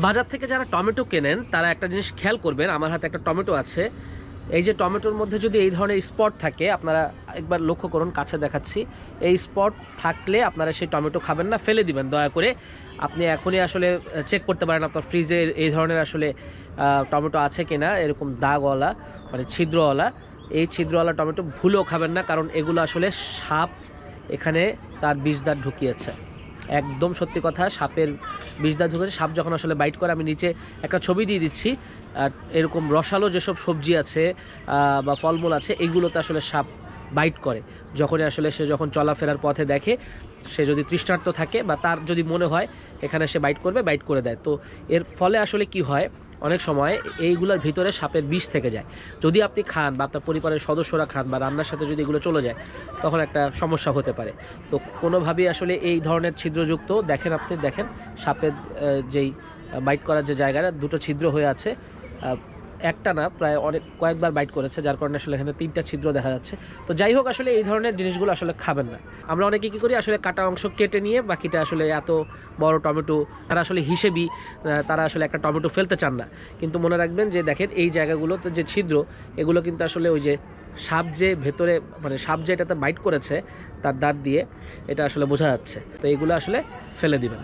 বাজার থেকে যারা টমেটো কেনেন তারা একটা জিনিস খেয়াল করবেন, আমার হাতে একটা টমেটো আছে, এই যে টমেটোর মধ্যে যদি এই ধরনের স্পট থাকে, আপনারা একবার লক্ষ্য করুন, কাছে দেখাচ্ছি, এই স্পট থাকলে আপনারা সেই টমেটো খাবেন না, ফেলে দিবেন দয়া করে। আপনি এখনই আসলে চেক করতে পারেন আপনার ফ্রিজে এই ধরনের আসলে টমেটো আছে কিনা, এরকম দাগওয়ালা মানে ছিদ্রওয়ালা, এই ছিদ্রওয়ালা টমেটো ভুলেও খাবেন না, কারণ এগুলো আসলে সাপ এখানে তার বিষদাঁত ঢুকিয়েছে। একদম সত্যি কথা, সাপের বিষদাঁত ঢুকেছে। সাপ যখন আসলে বাইট করে, আমি নিচে একটা ছবি দিয়ে দিচ্ছি, এরকম রসালো যেসব সবজি আছে বা ফলমূল আছে, এগুলোতে আসলে সাপ বাইট করে। যখনই আসলে সে যখন চলাফেরার পথে দেখে, সে যদি তৃষ্ণার্ত থাকে বা তার যদি মনে হয় এখানে সে বাইট করবে, বাইট করে দেয়। তো এর ফলে আসলে কি হয়, অনেক সময় এইগুলোর ভিতরে সাপের বিষ থেকে যায়। যদি আপনি খান বা আপনার পরিবারের সদস্যরা খান বা রান্নার সাথে যদি এগুলো চলে যায়, তখন একটা সমস্যা হতে পারে। তো কোনোভাবেই আসলে এই ধরনের ছিদ্রযুক্ত দেখেন, আপনি দেখেন সাপের যেই বাইট করার যে জায়গাটা, দুটো ছিদ্র হয়ে আছে, একটা না প্রায় কয়েকবার বাইট করেছে, যার কারণে আসলে এখানে 3টা ছিদ্র দেখা যাচ্ছে। তো যাই হোক, আসলে এই ধরনের জিনিসগুলো আসলে খাবেন না। আমরা অনেকে কী করি, আসলে কাটা অংশ কেটে নিয়ে বাকিটা আসলে এত বড় টমেটো, তারা আসলে হিসেবেই তারা আসলে একটা টমেটো ফেলতে চান না। কিন্তু মনে রাখবেন যে দেখেন এই জায়গাগুলোতে যে ছিদ্র, এগুলো কিন্তু আসলে ওই যে সাপ যে ভেতরে মানে সাপ যে এটাতে বাইট করেছে তার দাঁত দিয়ে, এটা আসলে বোঝা যাচ্ছে। তো এইগুলো আসলে ফেলে দিবেন।